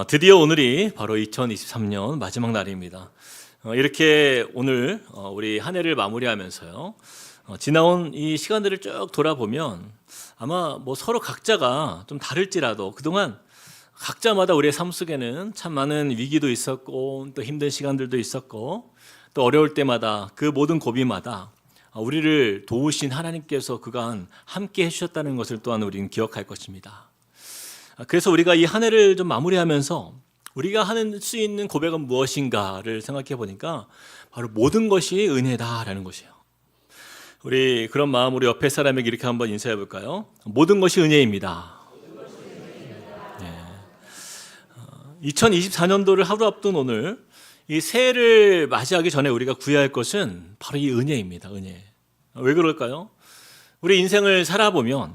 드디어 오늘이 바로 2023년 마지막 날입니다. 이렇게 오늘 우리 한 해를 마무리하면서요. 지나온 이 시간들을 쭉 돌아보면 아마 뭐 서로 각자가 좀 다를지라도 그동안 각자마다 우리의 삶 속에는 참 많은 위기도 있었고 또 힘든 시간들도 있었고 또 어려울 때마다 그 모든 고비마다 우리를 도우신 하나님께서 그간 함께 해주셨다는 것을 또한 우리는 기억할 것입니다. 그래서 우리가 이 한 해를 좀 마무리하면서 우리가 할 수 있는 고백은 무엇인가를 생각해 보니까 바로 모든 것이 은혜다라는 것이에요. 우리 그런 마음 우리 옆에 사람에게 이렇게 한번 인사해 볼까요? 모든 것이 은혜입니다. 2024년도를 하루 앞둔 오늘 이 새해를 맞이하기 전에 우리가 구해야 할 것은 바로 이 은혜입니다. 은혜. 왜 그럴까요? 우리 인생을 살아보면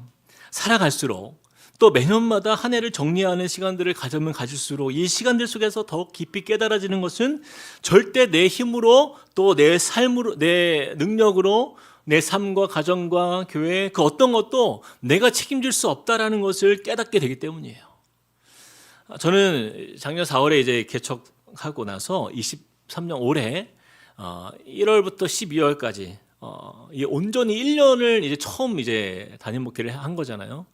살아갈수록 또 매년마다 한 해를 정리하는 시간들을 가지면 가질수록 이 시간들 속에서 더 깊이 깨달아지는 것은 절대 내 힘으로 또 내 삶으로 내 능력으로 내 삶과 가정과 교회 그 어떤 것도 내가 책임질 수 없다라는 것을 깨닫게 되기 때문이에요. 저는 작년 4월에 이제 개척하고 나서 23년 올해 1월부터 12월까지 온전히 1년을 이제 처음 이제 담임 목회를 한 거잖아요.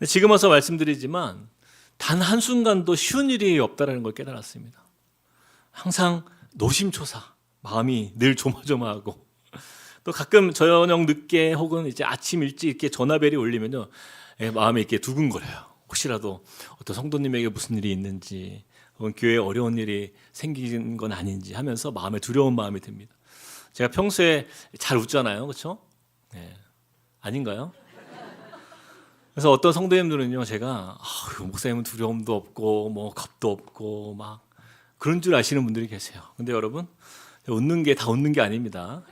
지금 와서 말씀드리지만 단 한순간도 쉬운 일이 없다는 걸 깨달았습니다. 항상 노심초사, 마음이 늘 조마조마하고 또 가끔 저녁 늦게 혹은 이제 아침 일찍 이렇게 전화벨이 울리면요, 마음이 이렇게 두근거려요. 혹시라도 어떤 성도님에게 무슨 일이 있는지 혹은 교회에 어려운 일이 생긴 건 아닌지 하면서 마음에 두려운 마음이 듭니다. 제가 평소에 잘 웃잖아요, 그렇죠? 네. 아닌가요? 그래서 어떤 성도님들은요, 제가 목사님은 두려움도 없고 뭐 겁도 없고 막 그런 줄 아시는 분들이 계세요. 근데 여러분, 웃는 게 다 웃는 게 아닙니다.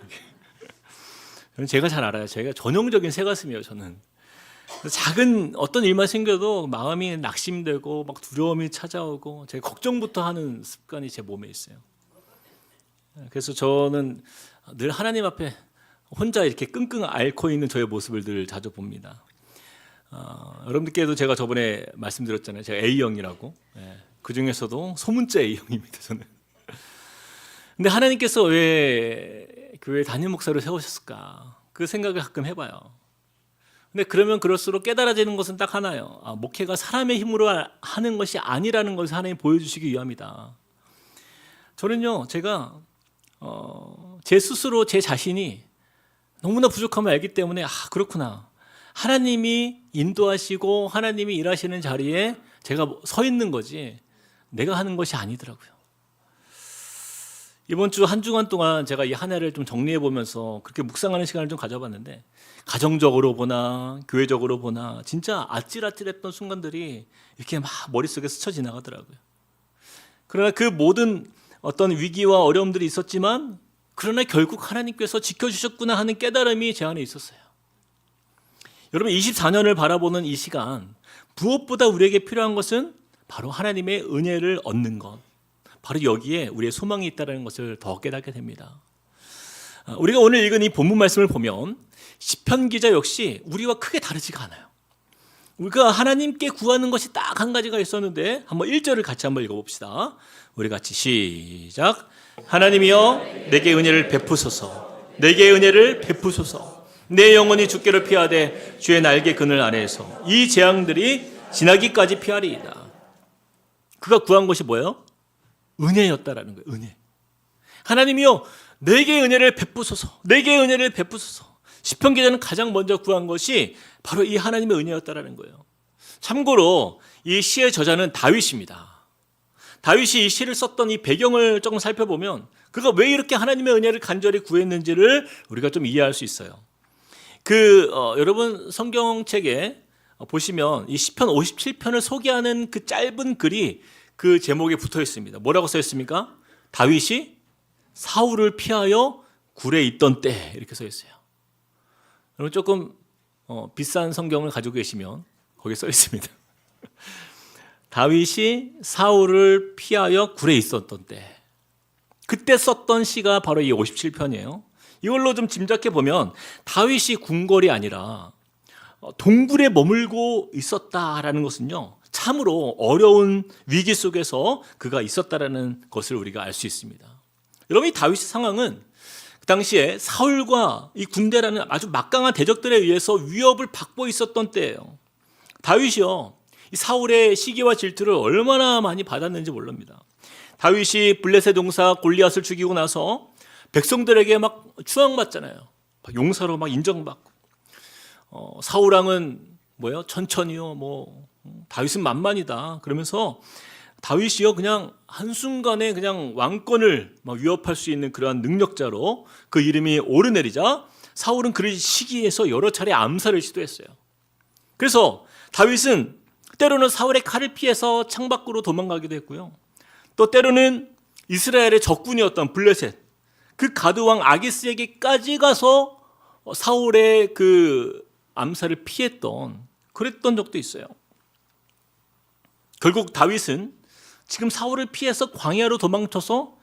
제가 잘 알아요. 제가 전형적인 새가슴이에요. 저는 작은 어떤 일만 생겨도 마음이 낙심되고 막 두려움이 찾아오고 제가 걱정부터 하는 습관이 제 몸에 있어요. 그래서 저는 늘 하나님 앞에 혼자 이렇게 끙끙 앓고 있는 저의 모습을 늘 자주 봅니다. 여러분들께도 제가 저번에 말씀드렸잖아요. 제가 A형이라고. 그 중에서도 소문자 A형입니다. 저는. 근데 하나님께서 왜 교회 담임 목사로 세우셨을까? 그 생각을 가끔 해봐요. 근데 그러면 그럴수록 깨달아지는 것은 딱 하나예요. 목회가 사람의 힘으로 하는 것이 아니라는 것을 하나님 보여주시기 위함이다. 저는요, 제가 제 스스로 제 자신이 너무나 부족함을 알기 때문에 그렇구나. 하나님이 인도하시고 하나님이 일하시는 자리에 제가 서 있는 거지 내가 하는 것이 아니더라고요. 이번 주 한 주간 동안 제가 이 한 해를 좀 정리해 보면서 그렇게 묵상하는 시간을 좀 가져봤는데 가정적으로 보나 교회적으로 보나 진짜 아찔아찔했던 순간들이 이렇게 막 머릿속에 스쳐 지나가더라고요. 그러나 그 모든 어떤 위기와 어려움들이 있었지만 그러나 결국 하나님께서 지켜주셨구나 하는 깨달음이 제 안에 있었어요. 여러분 24년을 바라보는 이 시간 무엇보다 우리에게 필요한 것은 바로 하나님의 은혜를 얻는 것, 바로 여기에 우리의 소망이 있다는 것을 더 깨닫게 됩니다. 우리가 오늘 읽은 이 본문 말씀을 보면 시편 기자 역시 우리와 크게 다르지가 않아요. 우리가 하나님께 구하는 것이 딱 한 가지가 있었는데 한번 1절을 같이 한번 읽어봅시다. 우리 같이 시작. 하나님이여 내게 은혜를 베푸소서. 내게 은혜를 베푸소서. 내 영혼이 주께를 피하되 주의 날개 그늘 아래에서 이 재앙들이 지나기까지 피하리이다. 그가 구한 것이 뭐예요? 은혜였다라는 거예요. 은혜. 하나님이요 내게 은혜를 베푸소서. 내게 은혜를 베푸소서. 시편 기자는 가장 먼저 구한 것이 바로 이 하나님의 은혜였다라는 거예요. 참고로 이 시의 저자는 다윗입니다. 다윗이 이 시를 썼던 이 배경을 조금 살펴보면 그가 왜 이렇게 하나님의 은혜를 간절히 구했는지를 우리가 좀 이해할 수 있어요. 여러분 성경책에 보시면 이 시편 57편을 소개하는 그 짧은 글이 그 제목에 붙어 있습니다. 뭐라고 써 있습니까? 다윗이 사울을 피하여 굴에 있던 때 이렇게 써 있어요. 여러분 조금 비싼 성경을 가지고 계시면 거기에 써 있습니다. 다윗이 사울을 피하여 굴에 있었던 때 그때 썼던 시가 바로 이 57편이에요. 이걸로 좀 짐작해 보면 다윗이 궁궐이 아니라 동굴에 머물고 있었다라는 것은요 참으로 어려운 위기 속에서 그가 있었다라는 것을 우리가 알 수 있습니다. 여러분, 이 다윗의 상황은 그 당시에 사울과 이 군대라는 아주 막강한 대적들에 의해서 위협을 받고 있었던 때예요. 다윗이요, 이 사울의 시기와 질투를 얼마나 많이 받았는지 모릅니다. 다윗이 블레셋 용사 골리앗을 죽이고 나서 백성들에게 막 추앙받잖아요. 용사로 막 인정받고. 사울 왕은 뭐예요? 천천히요. 다윗은 만만이다. 그러면서 다윗이요, 그냥 한순간에 그냥 왕권을 막 위협할 수 있는 그러한 능력자로 그 이름이 오르내리자 사울은 그 시기에서 여러 차례 암살을 시도했어요. 그래서 다윗은 때로는 사울의 칼을 피해서 창밖으로 도망가기도 했고요. 또 때로는 이스라엘의 적군이었던 블레셋, 그 가드왕 아기스에게까지 가서 사울의 그 암살을 그랬던 적도 있어요. 결국 다윗은 지금 사울을 피해서 광야로 도망쳐서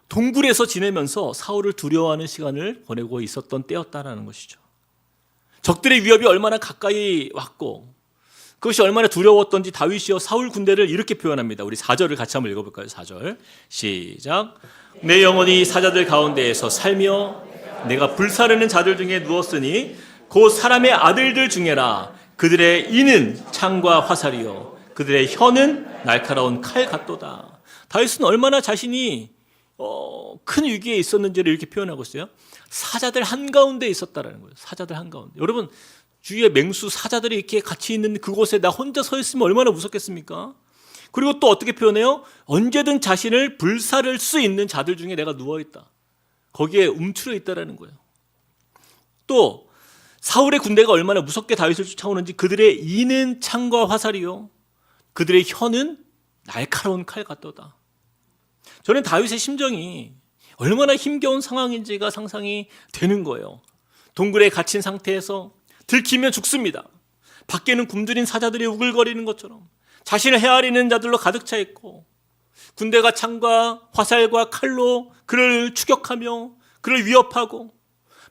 동굴에서 지내면서 사울을 두려워하는 시간을 보내고 있었던 때였다라는 것이죠. 적들의 위협이 얼마나 가까이 왔고 그것이 얼마나 두려웠던지 다윗이요, 사울 군대를 이렇게 표현합니다. 우리 4절을 같이 한번 읽어볼까요? 4절 시작. 내 영혼이 사자들 가운데에서 살며 내가 불사르는 자들 중에 누웠으니 곧 사람의 아들들 중에라. 그들의 이는 창과 화살이요 그들의 혀는 날카로운 칼 같도다. 다윗은 얼마나 자신이 큰 위기에 있었는지를 이렇게 표현하고 있어요. 사자들 한가운데 있었다라는 거예요. 사자들 한가운데. 여러분, 주위에 맹수 사자들이 이렇게 같이 있는 그곳에 나 혼자 서 있으면 얼마나 무섭겠습니까? 그리고 또 어떻게 표현해요? 언제든 자신을 불사를 수 있는 자들 중에 내가 누워있다. 거기에 움츠려 있다라는 거예요. 또 사울의 군대가 얼마나 무섭게 다윗을 쫓아오는지 그들의 이는 창과 화살이요 그들의 혀는 날카로운 칼 같도다. 저는 다윗의 심정이 얼마나 힘겨운 상황인지가 상상이 되는 거예요. 동굴에 갇힌 상태에서 들키면 죽습니다. 밖에는 굶주린 사자들이 우글거리는 것처럼 자신을 헤아리는 자들로 가득 차 있고 군대가 창과 화살과 칼로 그를 추격하며 그를 위협하고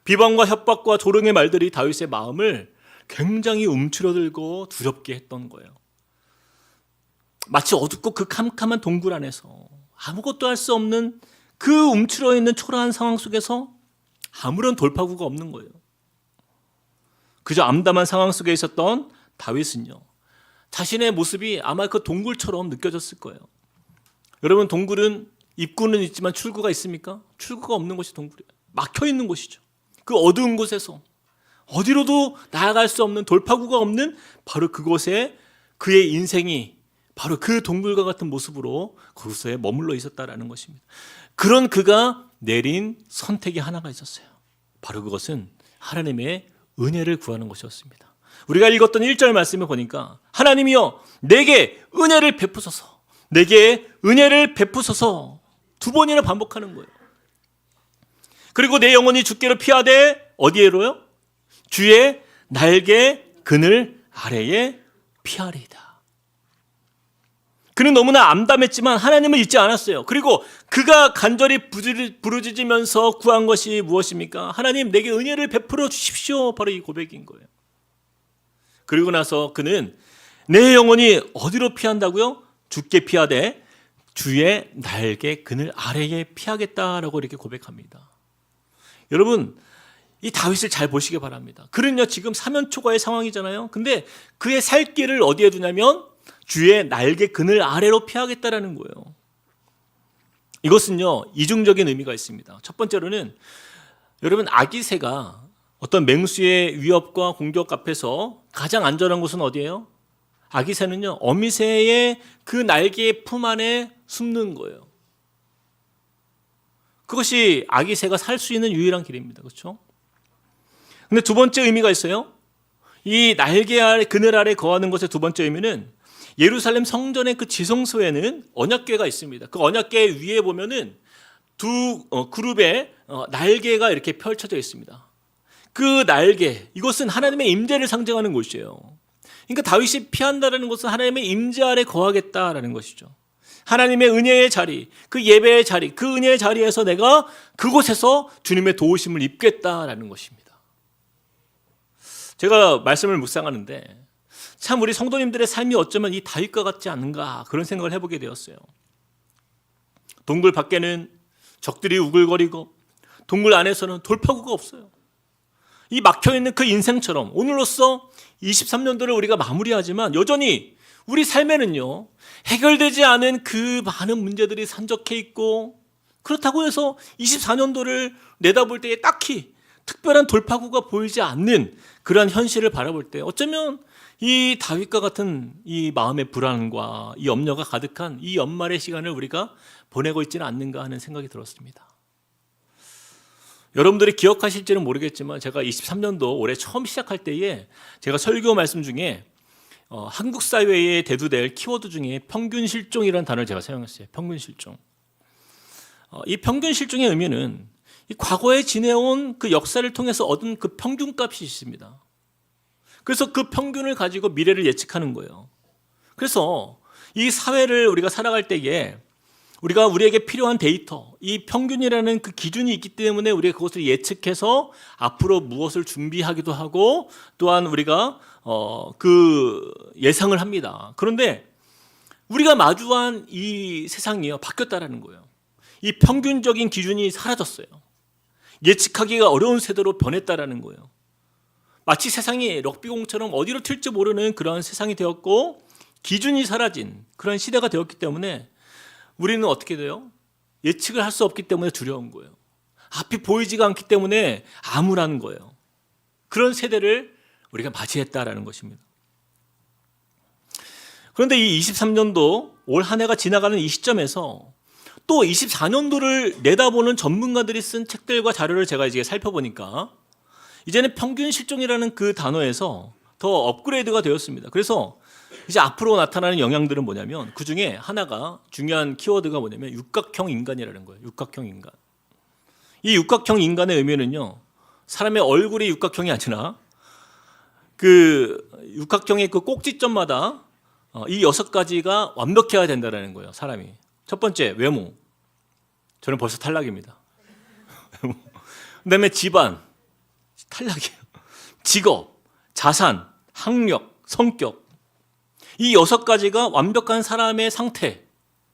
비방과 협박과 조롱의 말들이 다윗의 마음을 굉장히 움츠러들고 두렵게 했던 거예요. 마치 어둡고 그 캄캄한 동굴 안에서 아무것도 할 수 없는 그 움츠러 있는 초라한 상황 속에서 아무런 돌파구가 없는 거예요. 그저 암담한 상황 속에 있었던 다윗은요, 자신의 모습이 아마 그 동굴처럼 느껴졌을 거예요. 여러분, 동굴은 입구는 있지만 출구가 있습니까? 출구가 없는 곳이 동굴이에요. 막혀 있는 곳이죠. 그 어두운 곳에서 어디로도 나아갈 수 없는 돌파구가 없는 바로 그곳에 그의 인생이 바로 그 동굴과 같은 모습으로 그곳에 머물러 있었다라는 것입니다. 그런 그가 내린 선택이 하나가 있었어요. 바로 그것은 하나님의 은혜를 구하는 것이었습니다. 우리가 읽었던 1절 말씀을 보니까 하나님이여 내게 은혜를 베푸소서, 내게 은혜를 베푸소서 두 번이나 반복하는 거예요. 그리고 내 영혼이 주께로 피하되 어디에로요? 주의 날개 그늘 아래에 피하리이다. 그는 너무나 암담했지만 하나님을 잊지 않았어요. 그리고 그가 간절히 부르짖으면서 구한 것이 무엇입니까? 하나님 내게 은혜를 베풀어 주십시오. 바로 이 고백인 거예요. 그리고 나서 그는 내 영혼이 어디로 피한다고요? 주께 피하되 주의 날개 그늘 아래에 피하겠다라고 이렇게 고백합니다. 여러분, 이 다윗을 잘 보시기 바랍니다. 그는요 지금 사면초가의 상황이잖아요. 근데 그의 살 길을 어디에 두냐면 주의 날개 그늘 아래로 피하겠다라는 거예요. 이것은요 이중적인 의미가 있습니다. 첫 번째로는 여러분, 아기새가 어떤 맹수의 위협과 공격 앞에서 가장 안전한 곳은 어디예요? 아기새는요 어미새의 그 날개의 품 안에 숨는 거예요. 그것이 아기새가 살 수 있는 유일한 길입니다. 그렇죠? 근데 두 번째 의미가 있어요. 이 날개 아래 그늘 아래 거하는 것의 두 번째 의미는 예루살렘 성전의 그 지성소에는 언약궤가 있습니다. 그 언약궤 위에 보면은 두 그룹의 날개가 이렇게 펼쳐져 있습니다. 그 날개, 이것은 하나님의 임재를 상징하는 곳이에요. 그러니까 다윗이 피한다는 것은 하나님의 임재 아래 거하겠다라는 것이죠. 하나님의 은혜의 자리, 그 예배의 자리, 그 은혜의 자리에서 내가 그곳에서 주님의 도우심을 입겠다라는 것입니다. 제가 말씀을 묵상하는데 참 우리 성도님들의 삶이 어쩌면 이 다윗과 같지 않은가 그런 생각을 해보게 되었어요. 동굴 밖에는 적들이 우글거리고 동굴 안에서는 돌파구가 없어요. 이 막혀있는 그 인생처럼 오늘로써 23년도를 우리가 마무리하지만 여전히 우리 삶에는요, 해결되지 않은 그 많은 문제들이 산적해 있고, 그렇다고 해서 24년도를 내다볼 때에 딱히 특별한 돌파구가 보이지 않는 그러한 현실을 바라볼 때 어쩌면 이 다윗과 같은 이 마음의 불안과 이 염려가 가득한 이 연말의 시간을 우리가 보내고 있지는 않는가 하는 생각이 들었습니다. 여러분들이 기억하실지는 모르겠지만 제가 23년도 올해 처음 시작할 때에 제가 설교 말씀 중에 한국 사회에 대두될 키워드 중에 평균 실종이라는 단어를 제가 사용했어요. 평균 실종. 이 평균 실종의 의미는 이 과거에 지내온 그 역사를 통해서 얻은 그 평균값이 있습니다. 그래서 그 평균을 가지고 미래를 예측하는 거예요. 그래서 이 사회를 우리가 살아갈 때에 우리가 우리에게 필요한 데이터, 이 평균이라는 그 기준이 있기 때문에 우리가 그것을 예측해서 앞으로 무엇을 준비하기도 하고 또한 우리가 그 예상을 합니다. 그런데 우리가 마주한 이 세상이요, 바뀌었다라는 거예요. 이 평균적인 기준이 사라졌어요. 예측하기가 어려운 세대로 변했다라는 거예요. 마치 세상이 럭비공처럼 어디로 튈지 모르는 그런 세상이 되었고 기준이 사라진 그런 시대가 되었기 때문에 우리는 어떻게 돼요? 예측을 할 수 없기 때문에 두려운 거예요. 앞이 보이지가 않기 때문에 암울한 거예요. 그런 세대를 우리가 맞이했다라는 것입니다. 그런데 이 23년도 올 한 해가 지나가는 이 시점에서 또 24년도를 내다보는 전문가들이 쓴 책들과 자료를 제가 이제 살펴보니까 이제는 평균 실종이라는 그 단어에서 더 업그레이드가 되었습니다. 그래서 이제 앞으로 나타나는 영향들은 뭐냐면 그 중에 하나가 중요한 키워드가 뭐냐면 육각형 인간이라는 거예요. 육각형 인간. 이 육각형 인간의 의미는요, 사람의 얼굴이 육각형이 아니라 그 육각형의 그 꼭지점마다 이 6가지가 완벽해야 된다는 거예요. 사람이. 첫 번째, 외모. 저는 벌써 탈락입니다. 그다음에 집안. 탈락이에요. 직업, 자산, 학력, 성격. 이 6가지가 완벽한 사람의 상태,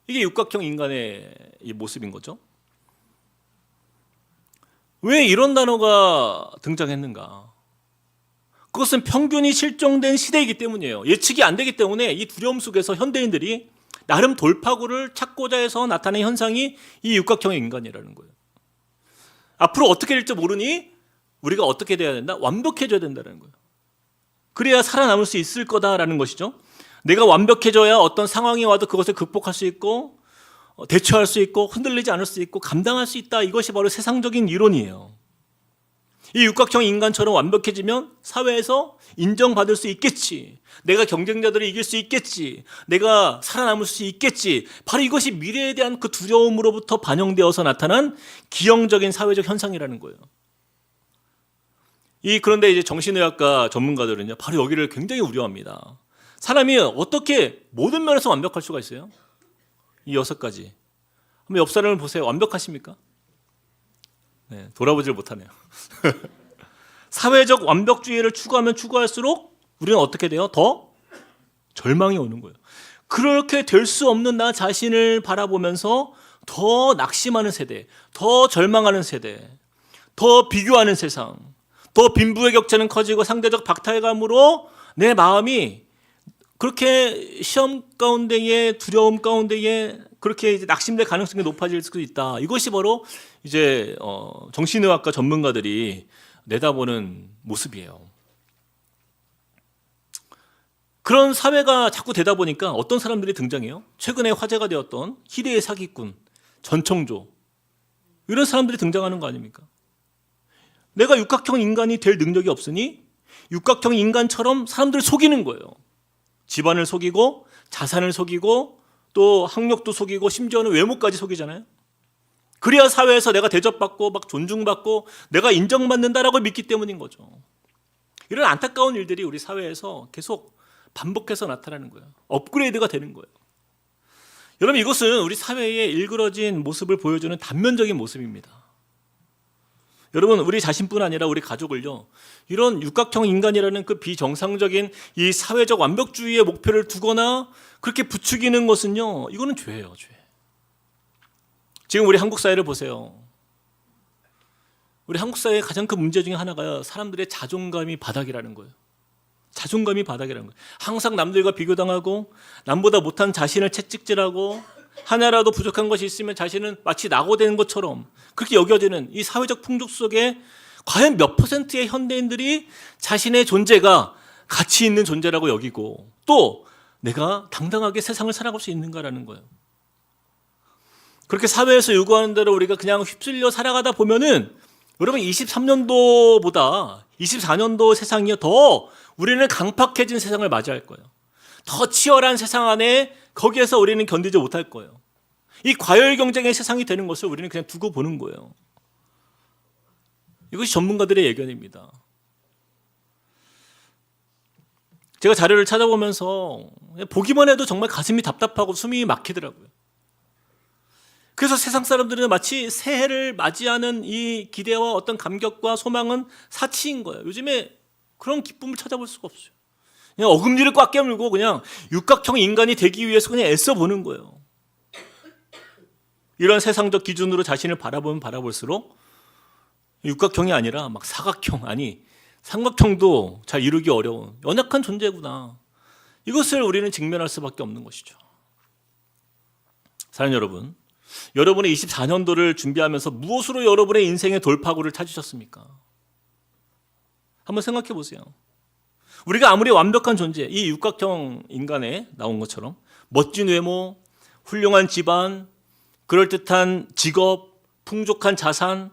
이게 육각형 인간의 이 모습인 거죠. 왜 이런 단어가 등장했는가? 그것은 평균이 실종된 시대이기 때문이에요. 예측이 안 되기 때문에 이 두려움 속에서 현대인들이 나름 돌파구를 찾고자 해서 나타낸 현상이 이 육각형의 인간이라는 거예요. 앞으로 어떻게 될지 모르니 우리가 어떻게 돼야 된다? 완벽해져야 된다는 거예요. 그래야 살아남을 수 있을 거다라는 것이죠. 내가 완벽해져야 어떤 상황이 와도 그것을 극복할 수 있고 대처할 수 있고 흔들리지 않을 수 있고 감당할 수 있다. 이것이 바로 세상적인 이론이에요. 이 육각형 인간처럼 완벽해지면 사회에서 인정받을 수 있겠지. 내가 경쟁자들을 이길 수 있겠지. 내가 살아남을 수 있겠지. 바로 이것이 미래에 대한 그 두려움으로부터 반영되어서 나타난 기형적인 사회적 현상이라는 거예요. 그런데 이제 정신의학과 전문가들은요, 바로 여기를 굉장히 우려합니다. 사람이 어떻게 모든 면에서 완벽할 수가 있어요? 이 6가지. 한번 옆 사람을 보세요. 완벽하십니까? 네, 돌아보질 못하네요. 사회적 완벽주의를 추구하면 추구할수록 우리는 어떻게 돼요? 더 절망이 오는 거예요. 그렇게 될 수 없는 나 자신을 바라보면서 더 낙심하는 세대, 더 절망하는 세대, 더 비교하는 세상, 더 빈부의 격차는 커지고 상대적 박탈감으로 내 마음이 그렇게 시험 가운데에 두려움 가운데에 그렇게 이제 낙심될 가능성이 높아질 수도 있다. 이것이 바로 이제 정신의학과 전문가들이 내다보는 모습이에요. 그런 사회가 자꾸 되다 보니까 어떤 사람들이 등장해요? 최근에 화제가 되었던 희대의 사기꾼, 전청조, 이런 사람들이 등장하는 거 아닙니까? 내가 육각형 인간이 될 능력이 없으니 육각형 인간처럼 사람들을 속이는 거예요. 집안을 속이고 자산을 속이고 또 학력도 속이고 심지어는 외모까지 속이잖아요. 그래야 사회에서 내가 대접받고 막 존중받고 내가 인정받는다라고 믿기 때문인 거죠. 이런 안타까운 일들이 우리 사회에서 계속 반복해서 나타나는 거예요. 업그레이드가 되는 거예요. 여러분, 이것은 우리 사회의 일그러진 모습을 보여주는 단면적인 모습입니다. 여러분, 우리 자신뿐 아니라 우리 가족을요, 이런 육각형 인간이라는 그 비정상적인 이 사회적 완벽주의의 목표를 두거나 그렇게 부추기는 것은요, 이거는 죄예요, 죄. 지금 우리 한국 사회를 보세요. 우리 한국 사회의 가장 큰 문제 중에 하나가 사람들의 자존감이 바닥이라는 거예요. 자존감이 바닥이라는 거예요. 항상 남들과 비교당하고 남보다 못한 자신을 채찍질하고 하나라도 부족한 것이 있으면 자신은 마치 낙오된 것처럼 그렇게 여겨지는 이 사회적 풍족 속에 과연 몇 퍼센트의 현대인들이 자신의 존재가 가치 있는 존재라고 여기고 또 내가 당당하게 세상을 살아갈 수 있는가라는 거예요. 그렇게 사회에서 요구하는 대로 우리가 그냥 휩쓸려 살아가다 보면은 여러분 23년도보다 24년도 세상이 더 우리는 강팍해진 세상을 맞이할 거예요. 더 치열한 세상 안에 거기에서 우리는 견디지 못할 거예요. 이 과열 경쟁의 세상이 되는 것을 우리는 그냥 두고 보는 거예요. 이것이 전문가들의 예견입니다. 제가 자료를 찾아보면서 보기만 해도 정말 가슴이 답답하고 숨이 막히더라고요. 그래서 세상 사람들은 마치 새해를 맞이하는 이 기대와 어떤 감격과 소망은 사치인 거예요. 요즘에 그런 기쁨을 찾아볼 수가 없어요. 그냥 어금니를 꽉 깨물고 그냥 육각형 인간이 되기 위해서 그냥 애써 보는 거예요. 이런 세상적 기준으로 자신을 바라보면 바라볼수록 육각형이 아니라 막 사각형, 아니 삼각형도 잘 이루기 어려운 연약한 존재구나. 이것을 우리는 직면할 수밖에 없는 것이죠. 사랑하는 여러분, 여러분의 24년도를 준비하면서 무엇으로 여러분의 인생의 돌파구를 찾으셨습니까? 한번 생각해 보세요. 우리가 아무리 완벽한 존재, 이 육각형 인간에 나온 것처럼 멋진 외모, 훌륭한 집안, 그럴듯한 직업, 풍족한 자산,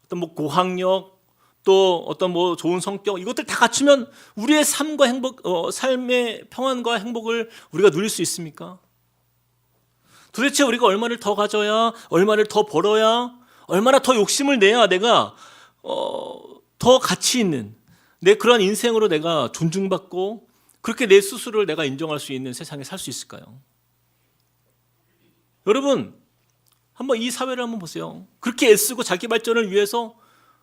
어떤 뭐 고학력, 또 어떤 뭐 좋은 성격, 이것들 다 갖추면 우리의 삶과 행복, 삶의 평안과 행복을 우리가 누릴 수 있습니까? 도대체 우리가 얼마를 더 가져야, 얼마를 더 벌어야, 얼마나 더 욕심을 내야 내가 더 가치 있는 내 그런 인생으로 내가 존중받고 그렇게 내 스스로를 내가 인정할 수 있는 세상에 살 수 있을까요? 여러분, 한번 이 사회를 한번 보세요. 그렇게 애쓰고 자기 발전을 위해서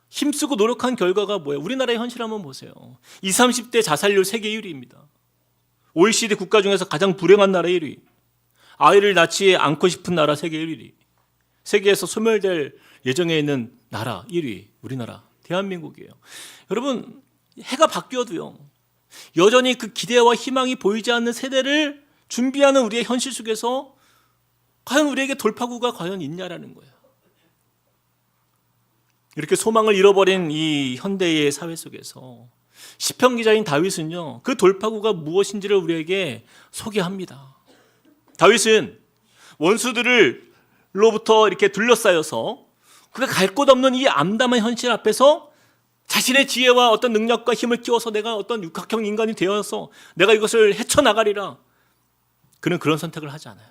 힘쓰고 노력한 결과가 뭐예요? 우리나라의 현실 한번 보세요. 20, 30대 자살률 세계 1위입니다. OECD 국가 중에서 가장 불행한 나라 1위. 아이를 낳지 않고 싶은 나라 세계 1위. 세계에서 소멸될 예정에 있는 나라 1위. 우리나라, 대한민국이에요. 여러분, 해가 바뀌어도요, 여전히 그 기대와 희망이 보이지 않는 세대를 준비하는 우리의 현실 속에서 과연 우리에게 돌파구가 과연 있냐라는 거예요. 이렇게 소망을 잃어버린 이 현대의 사회 속에서 시편 기자인 다윗은요, 그 돌파구가 무엇인지를 우리에게 소개합니다. 다윗은 원수들로부터 이렇게 둘러싸여서 그가 갈 곳 없는 이 암담한 현실 앞에서 자신의 지혜와 어떤 능력과 힘을 끼워서 내가 어떤 육각형 인간이 되어서 내가 이것을 헤쳐나가리라. 그는 그런 선택을 하지 않아요.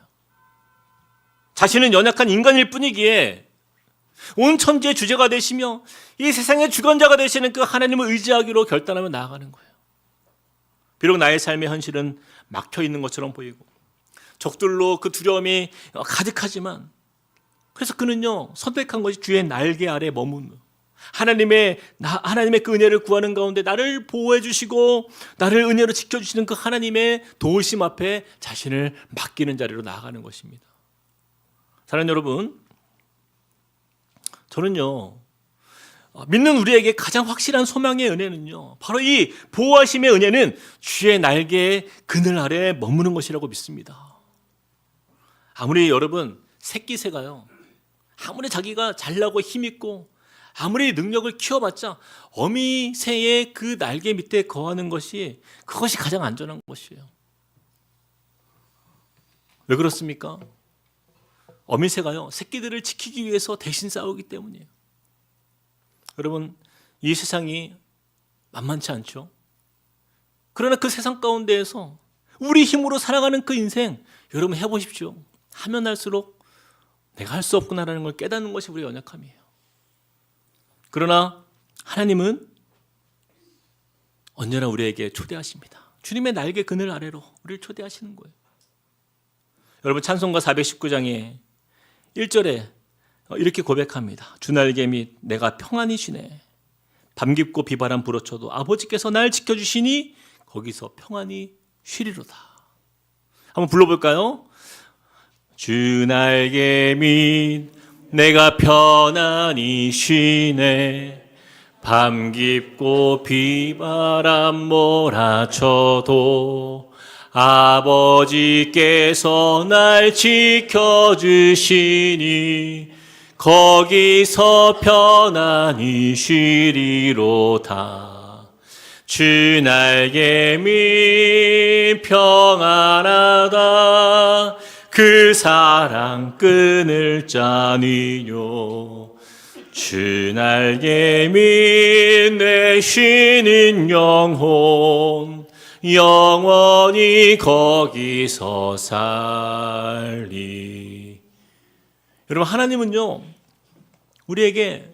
자신은 연약한 인간일 뿐이기에 온 천지의 주제가 되시며 이 세상의 주관자가 되시는 그 하나님을 의지하기로 결단하며 나아가는 거예요. 비록 나의 삶의 현실은 막혀 있는 것처럼 보이고 적들로 그 두려움이 가득하지만 그래서 그는요, 선택한 것이 주의 날개 아래 머무는 하나님의 그 은혜를 구하는 가운데 나를 보호해 주시고 나를 은혜로 지켜주시는 그 하나님의 도우심 앞에 자신을 맡기는 자리로 나아가는 것입니다. 사랑하는 여러분, 저는요, 믿는 우리에게 가장 확실한 소망의 은혜는요, 바로 이 보호하심의 은혜는 주의 날개의 그늘 아래 머무는 것이라고 믿습니다. 아무리 여러분 새끼새가요, 아무리 자기가 잘나고 힘있고 아무리 능력을 키워봤자 어미새의 그 날개 밑에 거하는 것이 그것이 가장 안전한 것이에요. 왜 그렇습니까? 어미새가요, 새끼들을 지키기 위해서 대신 싸우기 때문이에요. 여러분, 이 세상이 만만치 않죠? 그러나 그 세상 가운데에서 우리 힘으로 살아가는 그 인생, 여러분 해보십시오. 하면 할수록 내가 할 수 없구나라는 걸 깨닫는 것이 우리의 연약함이에요. 그러나 하나님은 언제나 우리에게 초대하십니다. 주님의 날개 그늘 아래로 우리를 초대하시는 거예요. 여러분, 찬송가 419장에 1절에 이렇게 고백합니다. 주 날개 및 내가 평안히 쉬네. 밤 깊고 비바람 불어쳐도 아버지께서 날 지켜주시니 거기서 평안히 쉬리로다. 한번 불러볼까요? 주 날개 및 내가 편안히 쉬네. 밤 깊고 비바람 몰아쳐도 아버지께서 날 지켜주시니 거기서 편안히 쉬리로다. 주 날개 및 평안하다. 그 사랑 끊을 자니요. 주 날개 및 내 쉬는 영혼 영원히 거기서 살리. 여러분, 하나님은요 우리에게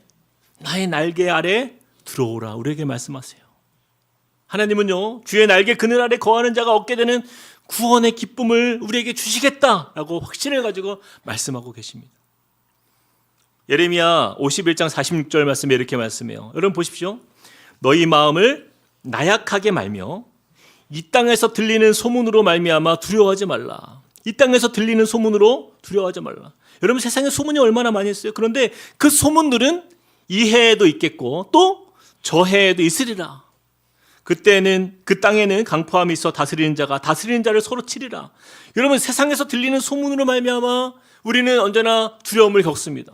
나의 날개 아래 들어오라 우리에게 말씀하세요. 하나님은요 주의 날개 그늘 아래 거하는 자가 얻게 되는 구원의 기쁨을 우리에게 주시겠다라고 확신을 가지고 말씀하고 계십니다. 예레미야 51장 46절 말씀에 이렇게 말씀해요. 여러분 보십시오. 너희 마음을 나약하게 말며 이 땅에서 들리는 소문으로 말미암아 두려워하지 말라. 이 땅에서 들리는 소문으로 두려워하지 말라. 여러분, 세상에 소문이 얼마나 많이 있어요. 그런데 그 소문들은 이 해에도 있겠고 또 저 해에도 있으리라. 그때는 그 땅에는 강포함이 있어 다스리는 자가 다스리는 자를 서로 치리라. 여러분, 세상에서 들리는 소문으로 말미암아 우리는 언제나 두려움을 겪습니다.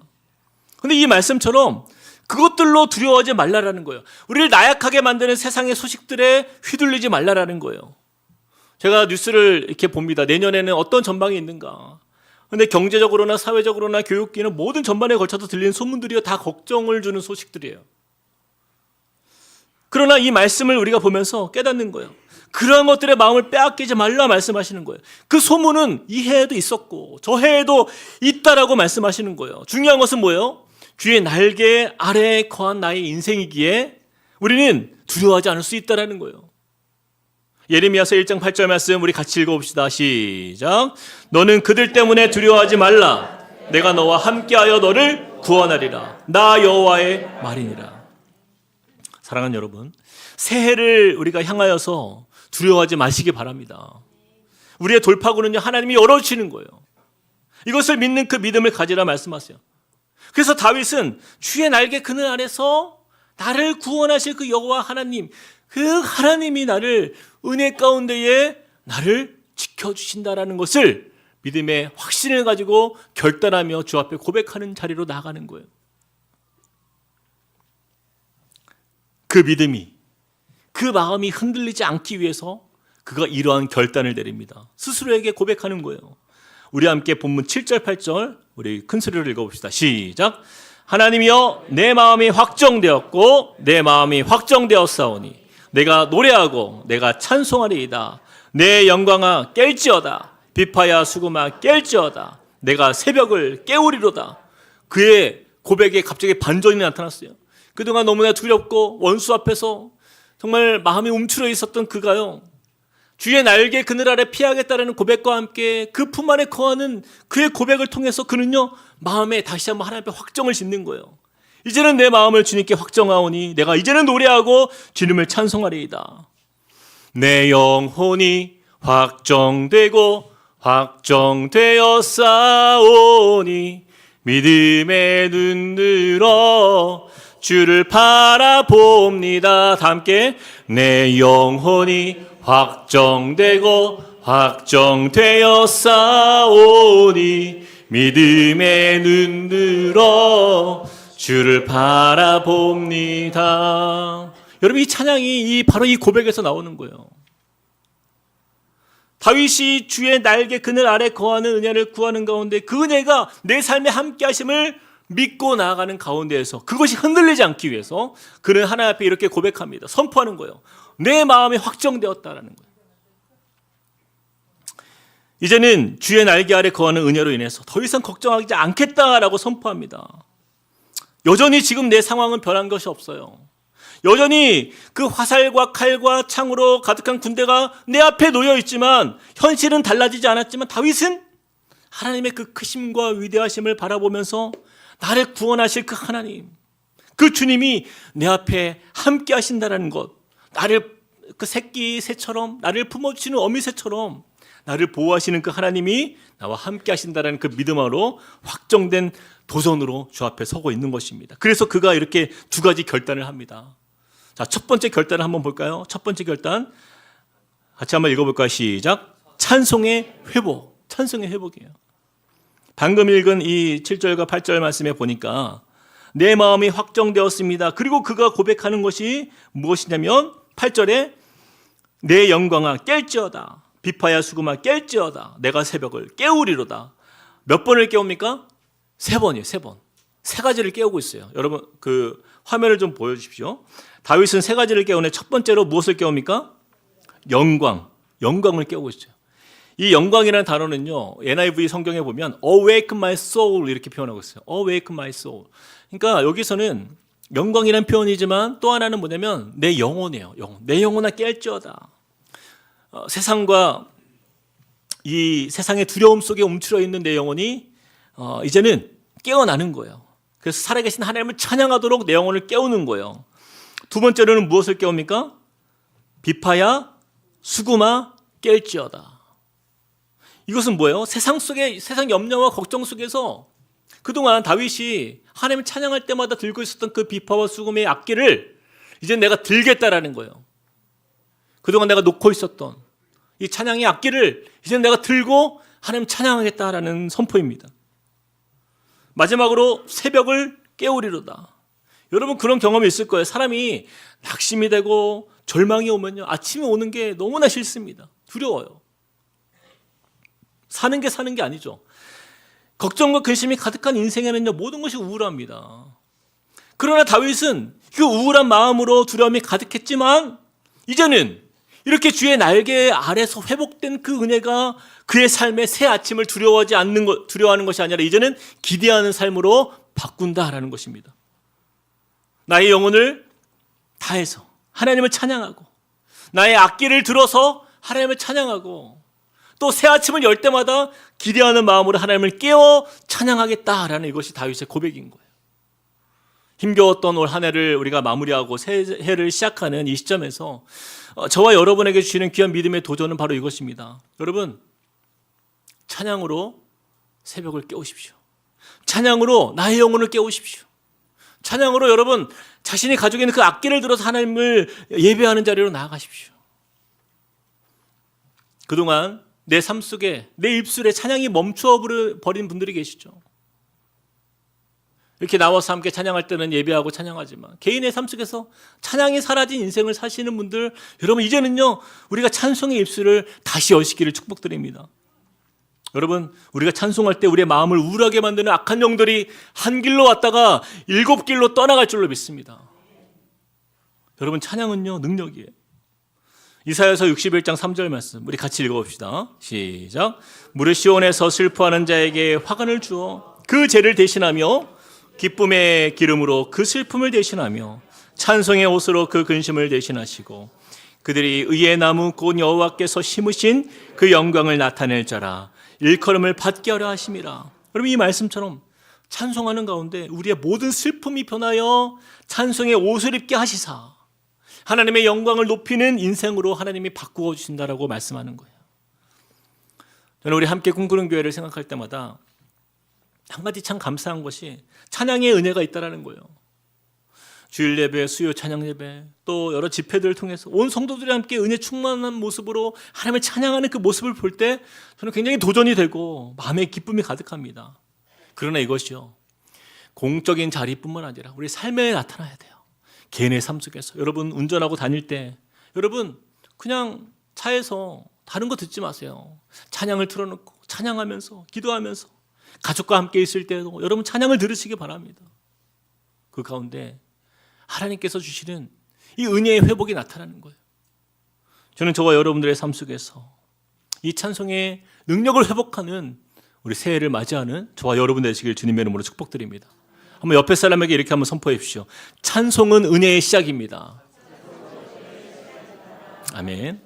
그런데 이 말씀처럼 그것들로 두려워하지 말라라는 거예요. 우리를 나약하게 만드는 세상의 소식들에 휘둘리지 말라라는 거예요. 제가 뉴스를 이렇게 봅니다. 내년에는 어떤 전망이 있는가. 그런데 경제적으로나 사회적으로나 교육기는 모든 전반에 걸쳐서 들리는 소문들이요 다 걱정을 주는 소식들이에요. 그러나 이 말씀을 우리가 보면서 깨닫는 거예요. 그러한 것들의 마음을 빼앗기지 말라 말씀하시는 거예요. 그 소문은 이 해에도 있었고 저 해에도 있다라고 말씀하시는 거예요. 중요한 것은 뭐예요? 주의 날개 아래에 거한 나의 인생이기에 우리는 두려워하지 않을 수 있다라는 거예요. 예레미야서 1장 8절 말씀 우리 같이 읽어봅시다. 시작. 너는 그들 때문에 두려워하지 말라. 내가 너와 함께하여 너를 구원하리라. 나 여호와의 말이니라. 사랑하는 여러분, 새해를 우리가 향하여서 두려워하지 마시기 바랍니다. 우리의 돌파구는요 하나님이 열어주시는 거예요. 이것을 믿는 그 믿음을 가지라 말씀하세요. 그래서 다윗은 주의 날개 그늘 아래서 나를 구원하실 그 여호와 하나님, 그 하나님이 나를 은혜 가운데에 나를 지켜주신다라는 것을 믿음의 확신을 가지고 결단하며 주 앞에 고백하는 자리로 나아가는 거예요. 그 믿음이, 그 마음이 흔들리지 않기 위해서 그가 이러한 결단을 내립니다. 스스로에게 고백하는 거예요. 우리 함께 본문 7절 8절 우리 큰 소리로 읽어봅시다. 시작. 하나님이여 내 마음이 확정되었고 내 마음이 확정되었사오니 내가 노래하고 내가 찬송하리이다. 내 영광아 깰지어다. 비파야 수금아 깰지어다. 내가 새벽을 깨우리로다. 그의 고백에 갑자기 반전이 나타났어요. 그동안 너무나 두렵고 원수 앞에서 정말 마음이 움츠러 있었던 그가요, 주의 날개 그늘 아래 피하겠다라는 고백과 함께 그 품 안에 거하는 그의 고백을 통해서 그는요 마음에 다시 한번 하나님 앞에 확정을 짓는 거예요. 이제는 내 마음을 주님께 확정하오니 내가 이제는 노래하고 주님을 찬송하리이다. 내 영혼이 확정되고 확정되었사오니 믿음의 눈 들어 주를 바라봅니다. 다 함께 내 영혼이 확정되고 확정되었사오니 믿음의 눈 들어 주를 바라봅니다. 여러분, 이 찬양이 바로 이 고백에서 나오는 거예요. 다윗이 주의 날개 그늘 아래 거하는 은혜를 구하는 가운데 그 은혜가 내 삶에 함께 하심을 믿고 나아가는 가운데에서 그것이 흔들리지 않기 위해서 그는 하나님 앞에 이렇게 고백합니다. 선포하는 거예요. 내 마음이 확정되었다라는 거예요. 이제는 주의 날개 아래 거하는 은혜로 인해서 더 이상 걱정하지 않겠다라고 선포합니다. 여전히 지금 내 상황은 변한 것이 없어요. 여전히 그 화살과 칼과 창으로 가득한 군대가 내 앞에 놓여 있지만 현실은 달라지지 않았지만 다윗은 하나님의 그 크심과 위대하심을 바라보면서 나를 구원하실 그 하나님, 그 주님이 내 앞에 함께 하신다는 것, 나를 그 새끼 새처럼, 나를 품어주시는 어미 새처럼 나를 보호하시는 그 하나님이 나와 함께 하신다는 그 믿음으로 확정된 도전으로 주 앞에 서고 있는 것입니다. 그래서 그가 이렇게 두 가지 결단을 합니다. 자, 첫 번째 결단을 한번 볼까요? 첫 번째 결단 같이 한번 읽어볼까요? 시작. 찬송의 회복. 찬송의 회복이에요. 방금 읽은 이 7절과 8절 말씀에 보니까 내 마음이 확정되었습니다. 그리고 그가 고백하는 것이 무엇이냐면 8절에 내 영광아 깰지어다. 비파야 수금아 깰지어다. 내가 새벽을 깨우리로다. 몇 번을 깨웁니까? 세 번이에요. 세 번. 세 가지를 깨우고 있어요. 여러분 그 화면을 좀 보여주십시오. 다윗은 세 가지를 깨우네. 첫 번째로 무엇을 깨웁니까? 영광을 깨우고 있어요. 이 영광이라는 단어는요, NIV 성경에 보면 awake my soul 이렇게 표현하고 있어요. awake my soul. 그러니까 여기서는 영광이라는 표현이지만 또 하나는 뭐냐면 내 영혼이에요. 영혼. 내 영혼아 깰지어다. 세상과 이 세상의 두려움 속에 움츠려 있는 내 영혼이 이제는 깨어나는 거예요. 그래서 살아계신 하나님을 찬양하도록 내 영혼을 깨우는 거예요. 두 번째로는 무엇을 깨웁니까? 비파야 수금아 깰지어다. 이것은 뭐예요? 세상 속에, 세상 염려와 걱정 속에서 그동안 다윗이 하나님을 찬양할 때마다 들고 있었던 그 비파와 수금의 악기를 이제 내가 들겠다라는 거예요. 그동안 내가 놓고 있었던 이 찬양의 악기를 이제 내가 들고 하나님 찬양하겠다라는 선포입니다. 마지막으로 새벽을 깨우리로다. 여러분 그런 경험이 있을 거예요. 사람이 낙심이 되고 절망이 오면요, 아침에 오는 게 너무나 싫습니다. 두려워요. 사는 게 아니죠. 걱정과 근심이 가득한 인생에는요, 모든 것이 우울합니다. 그러나 다윗은 그 우울한 마음으로 두려움이 가득했지만 이제는 이렇게 주의 날개 아래서 회복된 그 은혜가 그의 삶의 새 아침을 두려워하는 것이 아니라 이제는 기대하는 삶으로 바꾼다라는 것입니다. 나의 영혼을 다해서 하나님을 찬양하고 나의 악기를 들어서 하나님을 찬양하고 또 새 아침을 열 때마다 기대하는 마음으로 하나님을 깨워 찬양하겠다라는 이것이 다윗의 고백인 거예요. 힘겨웠던 올 한 해를 우리가 마무리하고 새 해를 시작하는 이 시점에서 저와 여러분에게 주시는 귀한 믿음의 도전은 바로 이것입니다. 여러분, 찬양으로 새벽을 깨우십시오. 찬양으로 나의 영혼을 깨우십시오. 찬양으로 여러분 자신이 가지고 있는 그 악기를 들어서 하나님을 예배하는 자리로 나아가십시오. 그동안 내 삶 속에 내 입술에 찬양이 멈추어 버린 분들이 계시죠. 이렇게 나와서 함께 찬양할 때는 예배하고 찬양하지만 개인의 삶 속에서 찬양이 사라진 인생을 사시는 분들, 여러분 이제는요 우리가 찬송의 입술을 다시 여시기를 축복드립니다. 여러분 우리가 찬송할 때 우리의 마음을 우울하게 만드는 악한 영들이 한 길로 왔다가 7길로 떠나갈 줄로 믿습니다. 여러분 찬양은요 능력이에요. 이사야서 61장 3절 말씀 우리 같이 읽어봅시다. 시작. 무릇 시온에서 슬퍼하는 자에게 화관을 주어 그 죄를 대신하며 기쁨의 기름으로 그 슬픔을 대신하며 찬송의 옷으로 그 근심을 대신하시고 그들이 의의 나무 곧 여호와께서 심으신 그 영광을 나타낼 자라 일컬음을 받게 하려 하심이라. 여러분 이 말씀처럼 찬송하는 가운데 우리의 모든 슬픔이 변하여 찬송의 옷을 입게 하시사 하나님의 영광을 높이는 인생으로 하나님이 바꾸어 주신다라고 말씀하는 거예요. 저는 우리 함께 꿈꾸는 교회를 생각할 때마다 한 가지 참 감사한 것이 찬양의 은혜가 있다라는 거예요. 주일 예배, 수요 찬양 예배, 또 여러 집회들을 통해서 온 성도들이 함께 은혜 충만한 모습으로 하나님을 찬양하는 그 모습을 볼 때 저는 굉장히 도전이 되고 마음에 기쁨이 가득합니다. 그러나 이것이요 공적인 자리뿐만 아니라 우리 삶에 나타나야 돼요. 개인의 삶 속에서 여러분 운전하고 다닐 때 여러분 그냥 차에서 다른 거 듣지 마세요. 찬양을 틀어놓고 찬양하면서 기도하면서 가족과 함께 있을 때도 여러분 찬양을 들으시기 바랍니다. 그 가운데 하나님께서 주시는 이 은혜의 회복이 나타나는 거예요. 저는 저와 여러분들의 삶 속에서 이 찬송의 능력을 회복하는 우리 새해를 맞이하는 저와 여러분 되시길 주님의 이름으로 축복드립니다. 한번 옆에 사람에게 이렇게 한번 선포해 주십시오. 찬송은 은혜의 시작입니다. 아멘.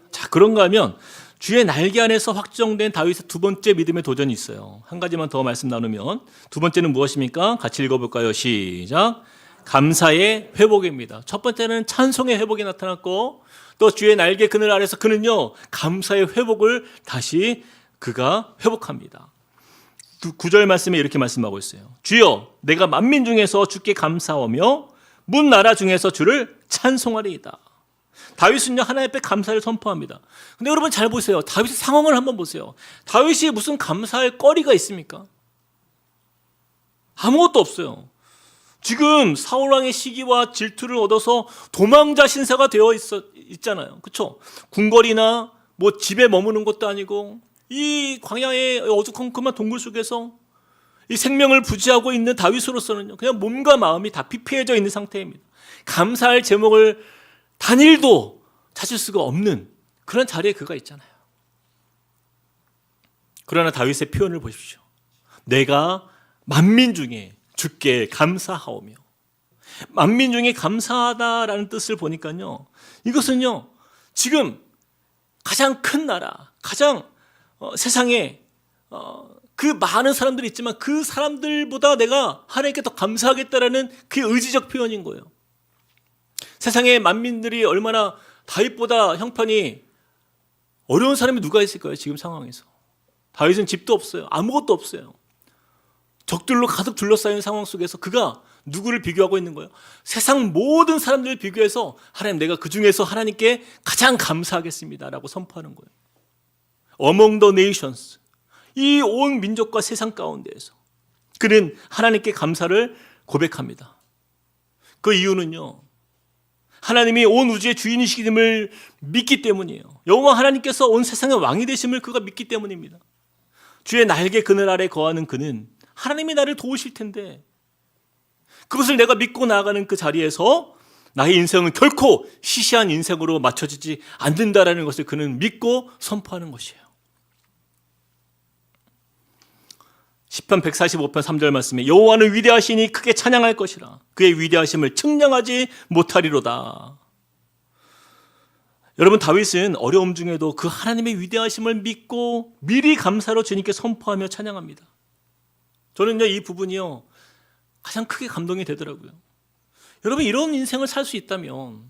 자, 그런가 하면 주의 날개 안에서 확정된 다윗의 두 번째 믿음의 도전이 있어요. 한 가지만 더 말씀 나누면 두 번째는 무엇입니까? 같이 읽어볼까요? 시작. 감사의 회복입니다. 첫 번째는 찬송의 회복이 나타났고 또 주의 날개 그늘 아래서 그는요 감사의 회복을 다시 그가 회복합니다. 9절 말씀에 이렇게 말씀하고 있어요. 주여 내가 만민 중에서 주께 감사하며 문 나라 중에서 주를 찬송하리이다. 다윗은요 하나님 앞에 감사를 선포합니다. 근데 여러분 잘 보세요. 다윗의 상황을 한번 보세요. 다윗이 무슨 감사할 거리가 있습니까? 아무것도 없어요. 지금 사울왕의 시기와 질투를 얻어서 도망자 신세가 되어 있잖아요. 그렇죠? 궁궐이나 뭐 집에 머무는 것도 아니고 이 광야의 어두컴컴한 동굴 속에서 이 생명을 부지하고 있는 다윗으로서는요 그냥 몸과 마음이 다 피폐해져 있는 상태입니다. 감사할 제목을 단일도 찾을 수가 없는 그런 자리에 그가 있잖아요. 그러나 다윗의 표현을 보십시오. 내가 만민 중에 주께 감사하오며. 만민 중에 감사하다라는 뜻을 보니까요 이것은요 지금 가장 큰 나라, 가장 세상에 그 많은 사람들이 있지만 그 사람들보다 내가 하나님께 더 감사하겠다라는 그 의지적 표현인 거예요. 세상의 만민들이 얼마나 다윗보다 형편이 어려운 사람이 누가 있을까요? 지금 상황에서. 다윗은 집도 없어요. 아무것도 없어요. 적들로 가득 둘러싸인 상황 속에서 그가 누구를 비교하고 있는 거예요? 세상 모든 사람들을 비교해서 하나님 내가 그 중에서 하나님께 가장 감사하겠습니다라고 선포하는 거예요. Among the nations, 이 온 민족과 세상 가운데에서 그는 하나님께 감사를 고백합니다. 그 이유는요 하나님이 온 우주의 주인이심을 믿기 때문이에요. 여호와 하나님께서 온 세상의 왕이 되심을 그가 믿기 때문입니다. 주의 날개 그늘 아래 거하는 그는 하나님이 나를 도우실 텐데 그것을 내가 믿고 나아가는 그 자리에서 나의 인생은 결코 시시한 인생으로 맞춰지지 않는다라는 것을 그는 믿고 선포하는 것이에요. 시편 145편 3절 말씀에 여호와는 위대하시니 크게 찬양할 것이라 그의 위대하심을 측량하지 못하리로다. 여러분 다윗은 어려움 중에도 그 하나님의 위대하심을 믿고 미리 감사로 주님께 선포하며 찬양합니다. 저는요 이 부분이요 가장 크게 감동이 되더라고요. 여러분 이런 인생을 살 수 있다면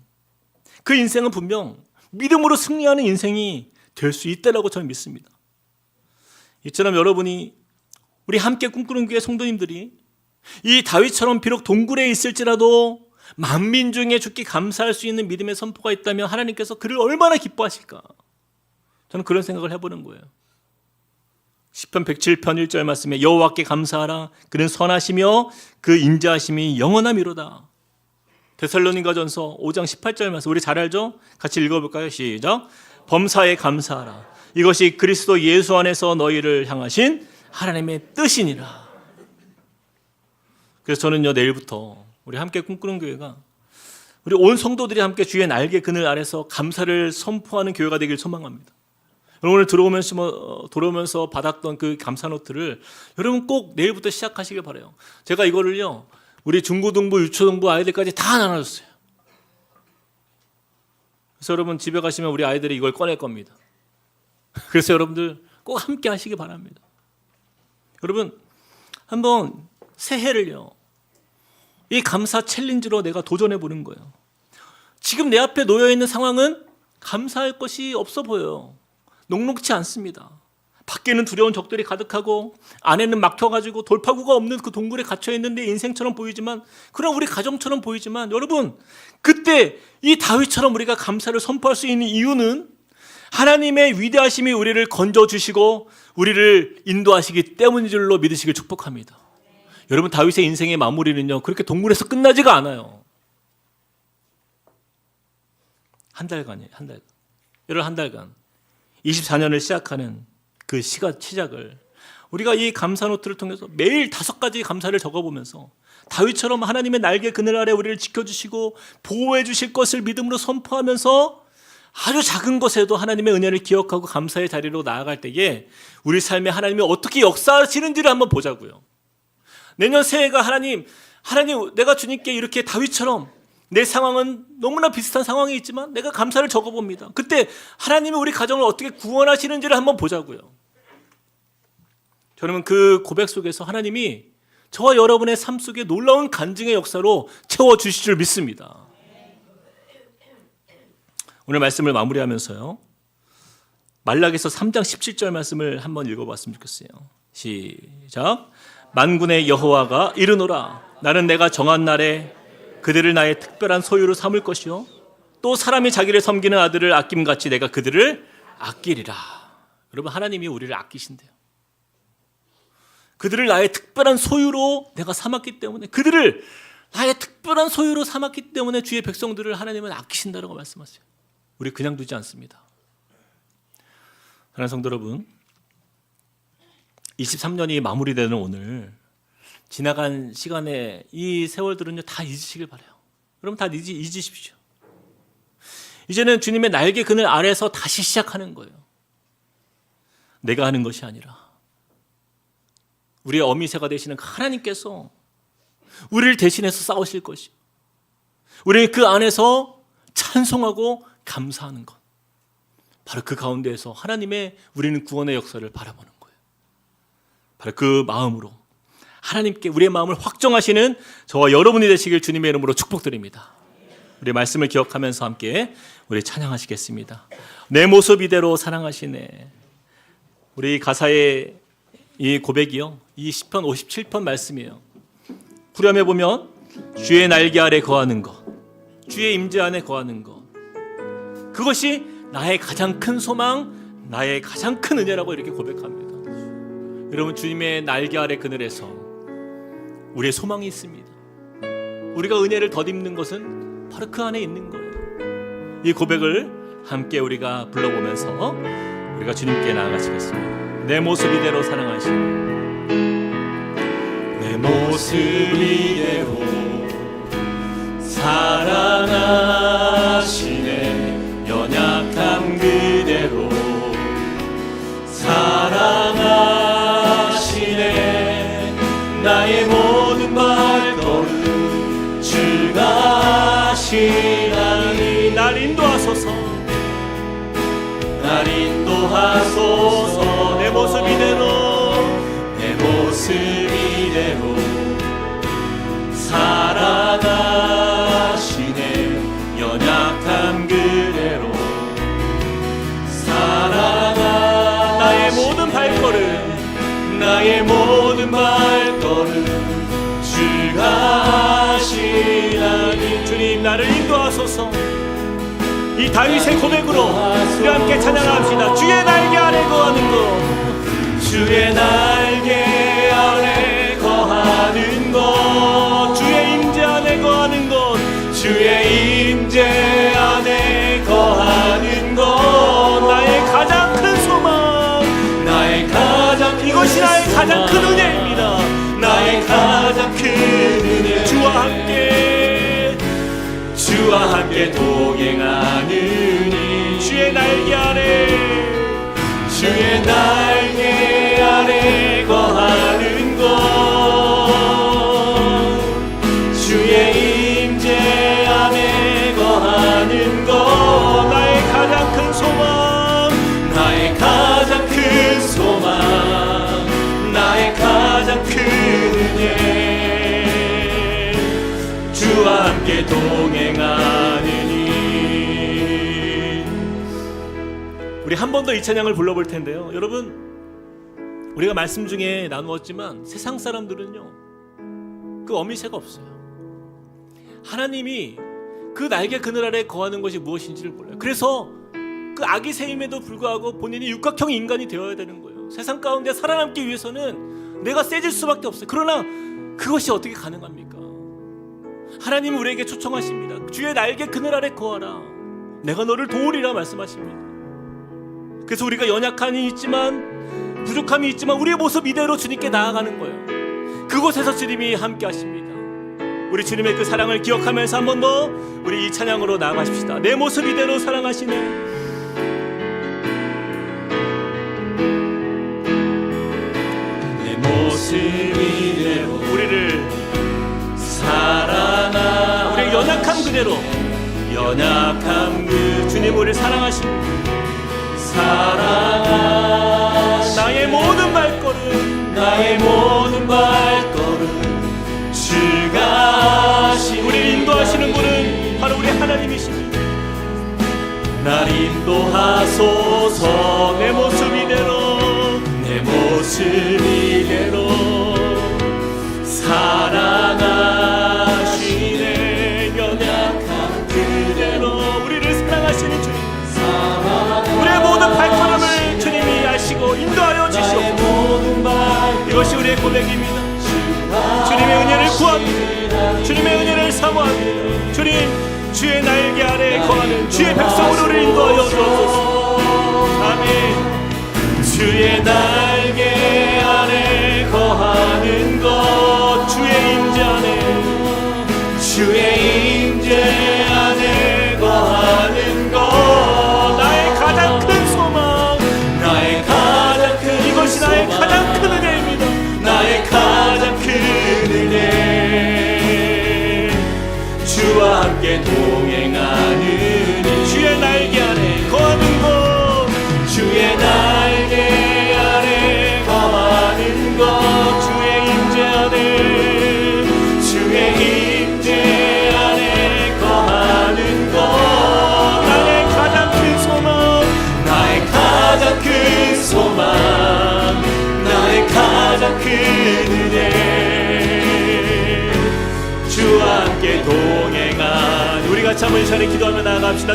그 인생은 분명 믿음으로 승리하는 인생이 될 수 있다라고 저는 믿습니다. 이처럼 여러분이 우리 함께 꿈꾸는 교회 성도님들이 이 다윗처럼 비록 동굴에 있을지라도 만민 중에 주께 감사할 수 있는 믿음의 선포가 있다면 하나님께서 그를 얼마나 기뻐하실까? 저는 그런 생각을 해보는 거예요. 시편 107편 1절 말씀에 여호와께 감사하라 그는 선하시며 그 인자하심이 영원함이로다. 데살로니가전서 5장 18절 말씀 우리 잘 알죠? 같이 읽어볼까요? 시작. 범사에 감사하라 이것이 그리스도 예수 안에서 너희를 향하신 하나님의 뜻이니라. 그래서 저는요 내일부터 우리 함께 꿈꾸는 교회가 우리 온 성도들이 함께 주의 날개 그늘 아래서 감사를 선포하는 교회가 되길 소망합니다. 오늘 들어오면서 받았던 그 감사 노트를 여러분 꼭 내일부터 시작하시길 바라요. 제가 이거를요 우리 중고등부, 유초등부 아이들까지 다 나눠줬어요. 그래서 여러분 집에 가시면 우리 아이들이 이걸 꺼낼 겁니다. 그래서 여러분들 꼭 함께 하시기 바랍니다. 여러분 한번 새해를요 이 감사 챌린지로 내가 도전해 보는 거예요. 지금 내 앞에 놓여 있는 상황은 감사할 것이 없어 보여요. 녹록치 않습니다. 밖에는 두려운 적들이 가득하고 안에는 막혀가지고 돌파구가 없는 그 동굴에 갇혀 있는 내 인생처럼 보이지만 그런 우리 가정처럼 보이지만 여러분 그때 이 다윗처럼 우리가 감사를 선포할 수 있는 이유는 하나님의 위대하심이 우리를 건져주시고 우리를 인도하시기 때문인 줄로 믿으시길 축복합니다. 여러분 다윗의 인생의 마무리는요 그렇게 동굴에서 끝나지가 않아요. 한 달간이에요. 여러분 한 달간 24년을 시작하는 그 시작을 우리가 이 감사 노트를 통해서 매일 5가지 감사를 적어보면서 다윗처럼 하나님의 날개 그늘 아래 우리를 지켜주시고 보호해 주실 것을 믿음으로 선포하면서 아주 작은 것에도 하나님의 은혜를 기억하고 감사의 자리로 나아갈 때에 우리 삶에 하나님이 어떻게 역사하시는지를 한번 보자고요. 내년 새해가 하나님 내가 주님께 이렇게 다윗처럼 내 상황은 너무나 비슷한 상황이 있지만 내가 감사를 적어봅니다. 그때 하나님이 우리 가정을 어떻게 구원하시는지를 한번 보자고요. 저는 그 고백 속에서 하나님이 저와 여러분의 삶 속에 놀라운 간증의 역사로 채워주실 줄 믿습니다. 오늘 말씀을 마무리하면서요, 말라기서 3장 17절 말씀을 한번 읽어봤으면 좋겠어요. 시작. 만군의 여호와가 이르노라. 나는 내가 정한 날에 그들을 나의 특별한 소유로 삼을 것이요 또 사람이 자기를 섬기는 아들을 아낌같이 내가 그들을 아끼리라. 여러분, 하나님이 우리를 아끼신대요. 그들을 나의 특별한 소유로 내가 삼았기 때문에, 그들을 나의 특별한 소유로 삼았기 때문에 주의 백성들을 하나님은 아끼신다라고 말씀하세요. 우리 그냥 두지 않습니다. 사랑하는 성도 여러분, 23년이 마무리되는 오늘, 지나간 시간에 이 세월들은요 다 잊으시길 바라요. 여러분, 다 잊으십시오. 이제는 주님의 날개 그늘 아래서 다시 시작하는 거예요. 내가 하는 것이 아니라 우리의 어미새가 되시는 하나님께서 우리를 대신해서 싸우실 것이요, 우리는 그 안에서 찬송하고 감사하는 것, 바로 그 가운데에서 하나님의 우리는 구원의 역사를 바라보는 거예요. 바로 그 마음으로 하나님께 우리의 마음을 확정하시는 저와 여러분이 되시길 주님의 이름으로 축복드립니다. 우리 말씀을 기억하면서 함께 우리 찬양하시겠습니다. 내 모습 이대로 사랑하시네. 우리 가사의 이 고백이요, 이 시편 57편 말씀이에요. 후렴에 보면 주의 날개 아래 거하는 것, 주의 임재 안에 거하는 것, 그것이 나의 가장 큰 소망, 나의 가장 큰 은혜라고 이렇게 고백합니다. 여러분, 주님의 날개 아래 그늘에서 우리의 소망이 있습니다. 우리가 은혜를 덧입는 것은 바로 그 안에 있는 거예요. 이 고백을 함께 우리가 불러보면서 우리가 주님께 나아가시겠습니다. 내 모습 이대로 사랑하시네. 내 모습 이대로 사랑하시네. 연약함 그대로 사랑하시네. 나의 모든 발걸음 주가 하시나니. 날 인도하소서, 날 인도하소서. 내 모습 이대로, 내 모습 이대로 사랑하시네. 연약함 그대로 나의 모든 발걸음, 나의 모든 발걸음 주가 하시나니. 주님, 나를 인도하소서. 이 다윗의 고백으로 우리 함께 찬양합시다. 주의 날개 아래 거하는 것, 주의 날개 아래 거하는 것, 주의 임재 안에 거하는 것, 주의 임재 안에 거하는 것, 나의 가장 큰 소망, 나의 가장 큰 이것이 나의 가장 큰 은혜입니다. 나의 가장 큰 은혜, 주와 함께 동행하느니. 주의 날개 아래, 주의 날개 아래 거하는 것, 주의 임재 안에 거하는 것, 나의 가장 큰 소망, 나의 가장 큰 소망, 나의 가장 큰 은혜, 주와 함께 동행하느니. 우리 한 번 더 이 찬양을 불러볼 텐데요, 여러분, 우리가 말씀 중에 나누었지만 세상 사람들은요 그 어미새가 없어요. 하나님이 그 날개 그늘 아래 거하는 것이 무엇인지를 몰라요. 그래서 그 아기 새임에도 불구하고 본인이 육각형 인간이 되어야 되는 거예요. 세상 가운데 살아남기 위해서는 내가 세질 수밖에 없어요. 그러나 그것이 어떻게 가능합니까? 하나님은 우리에게 초청하십니다. 주의 날개 그늘 아래 거하라. 내가 너를 도우리라 말씀하십니다. 그래서 우리가 연약함이 있지만, 부족함이 있지만 우리의 모습 이대로 주님께 나아가는 거예요. 그곳에서 주님이 함께 하십니다. 우리 주님의 그 사랑을 기억하면서 한 번 더 우리 이 찬양으로 나아가십시다. 내 모습 이대로 사랑하시네. 내 모습 이대로 우리를 사랑하, 우리의 연약함 은혜로 연약함 그 주님 우리를 사랑하신 나의 모든 발걸음 주가 우리를 인도하시는 분은 바로 우리 하나님이십니다. 날 인도하소서 내 모습 이대로 사랑하시네 연약한 그대로 우리를 사랑하시는 주님 우리의 모든 발걸음을 주님이 아시고 인도하여 주시옵소서. 이것이 우리의 고백입니다. 주님의 은혜를 구합니다. 주님의 은혜를 사모합니다. 주님 주의 날개 아래 거하는 주의 백성으로 우리를 인도하여 주옵소서. 아멘. 주의 날개 아래 거하는 것 주의 임재 안에 거하는 것 나의 가장 큰 소망 이것이 나의 가장 큰 은혜입니다. 나의 가장 큰 은혜 주와 함께 동행하는 주의 날개 아래 거하는 것 주의 날개 아래 거하는 것 주의 임재 안에 거하는 것 나의 가장 큰 소망 나의 가장 큰 은혜 주와 함께 동행한 우리 같이 한번 이 시간에 기도하며 나아갑시다.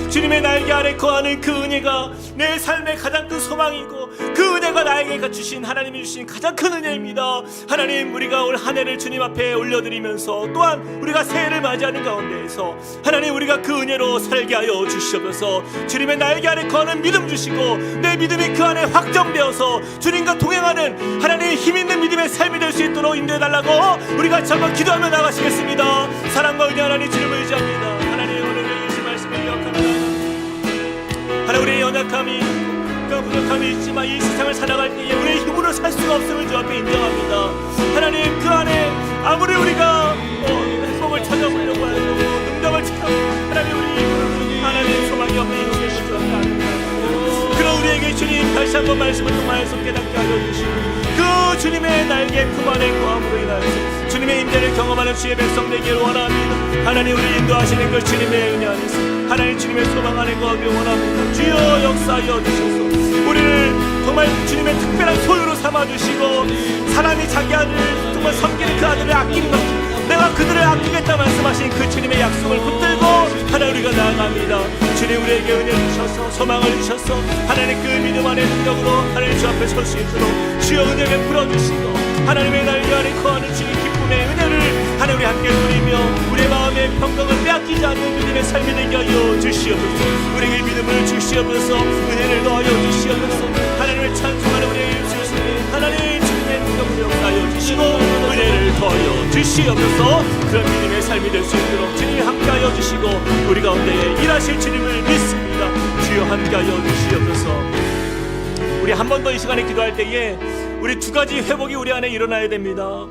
주님의 날개 아래 거하는 그 은혜가 내 삶의 가장 큰 소망이고 그 은혜가 나에게 주신 하나님이 주신 가장 큰 은혜입니다. 하나님 우리가 올 한 해를 주님 앞에 올려드리면서 또한 우리가 새해를 맞이하는 가운데에서 하나님 우리가 그 은혜로 살게 하여 주시옵소서. 주님의 날개 아래 거하는 믿음 주시고 내 믿음이 그 안에 확정되어서 주님과 동행하는 하나님의 힘있는 믿음의 삶이 될 수 있도록 인도해달라고 우리 같이 한번 기도하며 나가시겠습니다. 사랑과 은혜 하나님 주님을 의지합니다. 하나님 오늘 주신 말씀을 기억합니다. 하나님 우리의 연약함이 부족함이 있지만 이 세상을 살아갈 때에 우리의 힘으로 살 수가 없음을 주 앞에 인정합니다. 하나님 그 안에 아무리 우리가 행복을 찾아보려고 하고 능력을 찾아보고 하나님 소망이 없는 인생을 주 앞에 아닙니다. 그런 우리에게 주님 다시 한번 말씀을 통하여서 깨닫게 하여 주시고 그 주님의 날개 품 안에 거함으로 인하여서 주님의 임재를 경험하는 주의 백성 되기를 원합니다. 하나님 우리 인도하시는 그 주님의 은혜 안에서 하나님 주님의 소망 안에 거하길 원합니다. 주여 역사하여 주셔서 우리를 정말 주님의 특별한 소유로 삼아주시고 사람이 자기 아들을 정말 섬기는 그 아들을 아끼는 것 내가 그들을 아끼겠다 말씀하신 그 주님의 약속을 붙들고 하나님 우리가 나아갑니다. 주님 우리에게 은혜를 주셔서 소망을 주셔서 하나님 그 믿음 안의 능력으로 하나님 주 앞에 설 수 있도록 주여 은혜를 풀어주시고 하나님의 날개 아래 거하는 주의 기쁨의 은혜를 하나님 우리 함께 누리며 우리의 마음의 평강을 빼앗기지 않는 믿음의 삶이 되게 하여 주시옵소서. 우리에게 믿음을 주시옵소서. 은혜를 더하여 주시옵소서. 하나님의 찬송하는 우리에게 주시옵소서. 하나님 주님의 능력을 역사하여 주시고 은혜를 더하여 주시옵소서. 그런 믿음의 삶이 될 수 있도록 주님이 함께하여 주시고 우리 가운데 일하실 주님을 믿습니다. 주여 함께하여 주시옵소서. 우리 한 번 더 이 시간에 기도할 때에 우리 두 가지 회복이 우리 안에 일어나야 됩니다.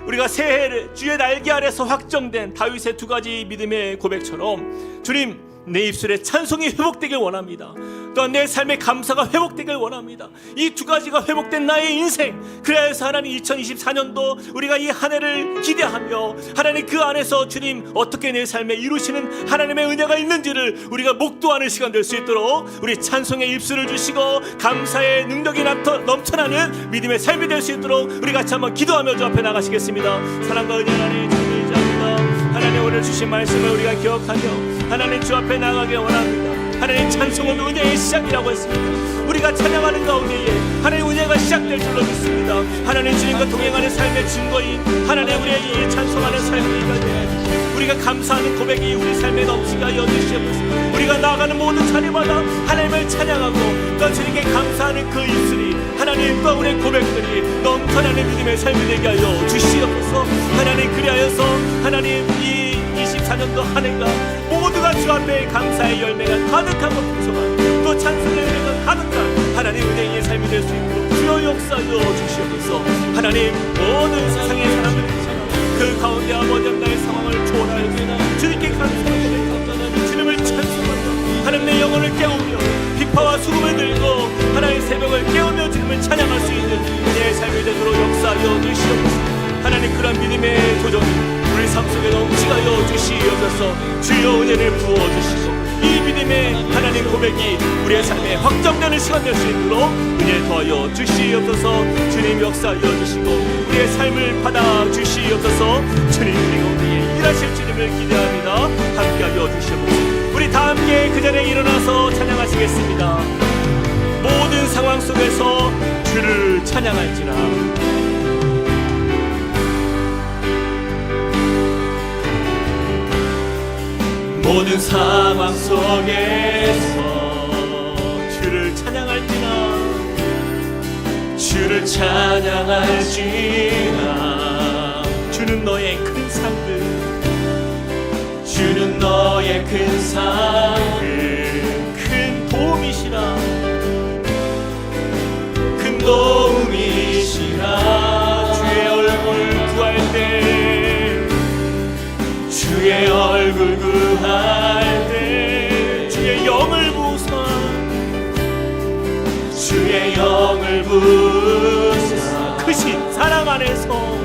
우리가 새해를 주의 날개 아래서 확정된 다윗의 두 가지 믿음의 고백처럼 주님 내 입술에 찬송이 회복되길 원합니다. 또한 내 삶의 감사가 회복되길 원합니다. 이 두 가지가 회복된 나의 인생 그래서 하나님 2024년도 우리가 이 한 해를 기대하며 하나님 그 안에서 주님 어떻게 내 삶에 이루시는 하나님의 은혜가 있는지를 우리가 목도하는 시간 될 수 있도록 우리 찬송의 입술을 주시고 감사의 능력이 넘쳐나는 믿음의 삶이 될 수 있도록 우리 같이 한번 기도하며 주 앞에 나가시겠습니다. 사랑과 은혜 하나님 주님을 의지합니다. 하나님 오늘 주신 말씀을 우리가 기억하며 하나님 주 앞에 나가길 원합니다. 하나님 찬송은 은혜의 시작이라고 했습니다. 우리가 찬양하는 가운데에 하나님 은혜가 시작될 줄로 믿습니다. 하나님 주님과 동행하는 삶의 증거인 하나님 우리의 이 찬송하는 삶이 우리가 감사하는 고백이 우리 삶에 넘치게 하여 주시옵소서. 우리가 나아가는 모든 자리마다 하나님을 찬양하고 또 주님께 감사하는 그 입술이 하나님 또 우리의 고백들이 넘쳐나는 믿음의 삶이 되게 하여 주시옵소서. 하나님 그리하여서 하나님 이 24년도 한 해가 모두가 주 앞에 감사의 열매가 가득하고 풍성한 또 찬송의 은혜가 가득한 하나님 은혜의 삶이 될 수 있도록 주여 역사하여 주시옵소서. 하나님 모든 세상의 사람들이 그 가운데 아버지 나의 상황을 초월하여 주님께 감사하니 주님을 찬송하며 하나님 내 영혼을 깨우며 비파와 수금을 들고 하나님의 새벽을 깨우며 주님을 찬양할 수 있는 내 삶이 되도록 역사하여 주시옵소서. 하나님 그런 믿음의 도전이 우리 삶 속에 넘치게 주시옵소서. 주여 은혜를 부어주시고 이 믿음의 하나님 고백이 우리의 삶에 확정되는 시간 될 수 있도록 은혜 더하여 주시옵소서. 주님 역사하여 주시고 우리의 삶을 받아 주시옵소서. 주님 그리고 우리의 일하실 주님을 기대합니다. 함께하여 주시옵소서. 우리 다 함께 그 자리에 일어나서 찬양하시겠습니다. 모든 상황 속에서 주를 찬양할지라. 모든 상황 속에서 주를 찬양할지라. 주를 찬양할지라. 주는 너의 큰 상들, 주는 너의 큰 상들, 큰 도움이시라. 큰 도움이시라. 주의 얼굴 구할 때, 주의 얼굴 구할 때 주의 영을 부사, 주의 영을 부사. 크신 사랑 안에서,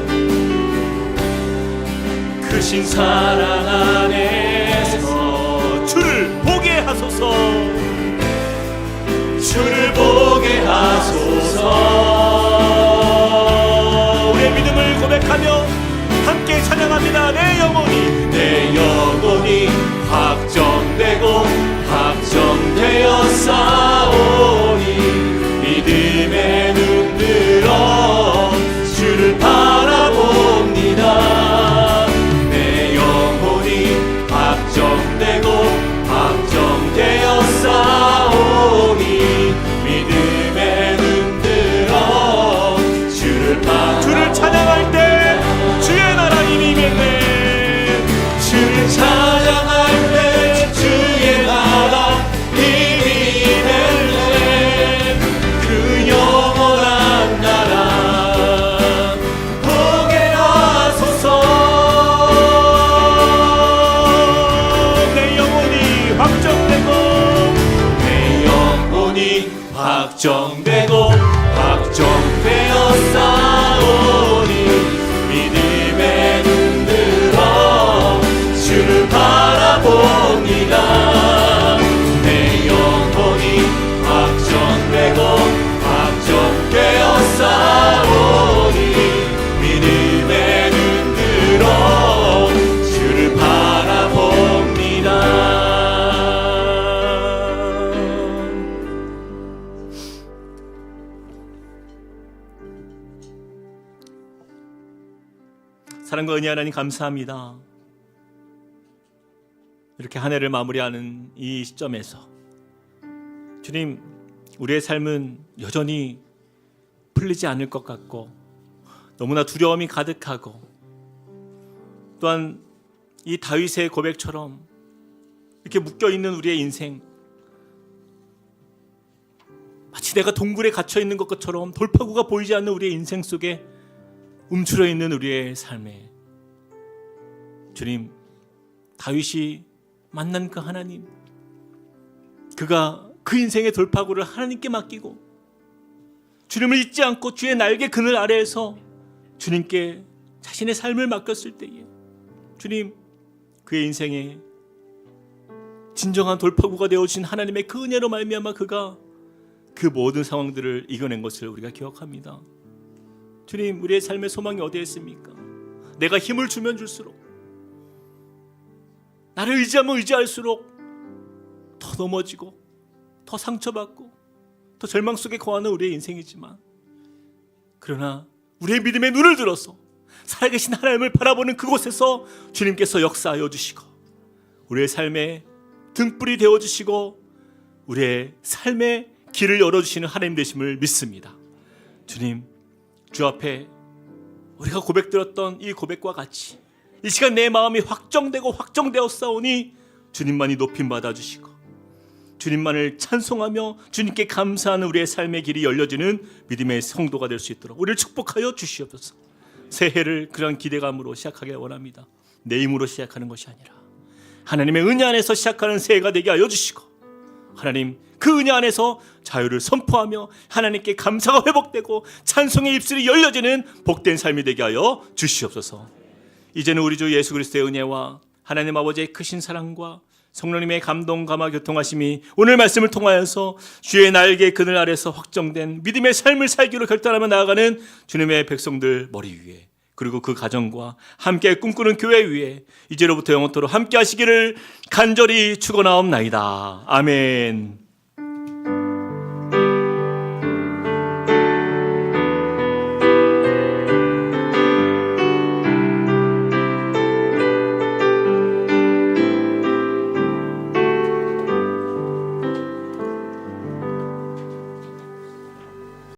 크신 사랑 안에서 주를 보게 하소서. 주를 보게 하소서. 우리의 믿음을 고백하며 함께 찬양합니다. 내 영혼이 확정되고 확정되어 싸우니 믿음에 눈들어 주를 바라봅니다. 내 영혼이 확정되고 확정되어 싸우니 믿음에 눈들어 주를 찬양할 때 주의 나라 이미 임했네. 주를 찬양할 때 주의 나라 이미 임했네. 그 영원한 나라 보게 하소서. 내 영혼이 확정되고, 내 영혼이 확정되고 확정되어 싸우니 믿음에 눈들어 주를 바라봅니다. 내 영혼이 확정되고 확정되어 싸우니 믿음에 눈들어 주를 바라봅니다. 사랑과 은혜 하나님 감사합니다. 이렇게 한 해를 마무리하는 이 시점에서 주님, 우리의 삶은 여전히 풀리지 않을 것 같고 너무나 두려움이 가득하고, 또한 이 다윗의 고백처럼 이렇게 묶여있는 우리의 인생, 마치 내가 동굴에 갇혀있는 것처럼 돌파구가 보이지 않는 우리의 인생 속에 움츠러 있는 우리의 삶에 주님, 다윗이 만난 그 하나님, 그가 그 인생의 돌파구를 하나님께 맡기고 주님을 잊지 않고 주의 날개 그늘 아래에서 주님께 자신의 삶을 맡겼을 때에 주님, 그의 인생에 진정한 돌파구가 되어주신 하나님의 그 은혜로 말미암아 그가 그 모든 상황들을 이겨낸 것을 우리가 기억합니다. 주님, 우리의 삶의 소망이 어디에 있습니까? 내가 힘을 주면 줄수록, 나를 의지하면 의지할수록 더 넘어지고 더 상처받고 더 절망 속에 거하는 우리의 인생이지만, 그러나 우리의 믿음의 눈을 들어서 살아계신 하나님을 바라보는 그곳에서 주님께서 역사하여 주시고 우리의 삶의 등불이 되어주시고 우리의 삶의 길을 열어주시는 하나님 되심을 믿습니다. 주님, 주 앞에 우리가 고백드렸던 이 고백과 같이 이 시간 내 마음이 확정되고 확정되었사오니 주님만이 높임 받아주시고 주님만을 찬송하며 주님께 감사하는 우리의 삶의 길이 열려지는 믿음의 성도가 될 수 있도록 우리를 축복하여 주시옵소서. 새해를 그런 기대감으로 시작하기 원합니다. 내 힘으로 시작하는 것이 아니라 하나님의 은혜 안에서 시작하는 새해가 되게 하여 주시고, 하나님 그 은혜 안에서 자유를 선포하며 하나님께 감사가 회복되고 찬송의 입술이 열려지는 복된 삶이 되게 하여 주시옵소서. 이제는 우리 주 예수 그리스도의 은혜와 하나님 아버지의 크신 사랑과 성령님의 감동 감화 교통하심이 오늘 말씀을 통하여서 주의 날개 그늘 아래서 확정된 믿음의 삶을 살기로 결단하며 나아가는 주님의 백성들 머리 위에, 그리고 그 가정과 함께 꿈꾸는 교회 위에 이제로부터 영원토록 함께 하시기를 간절히 축원하옵나이다. 아멘.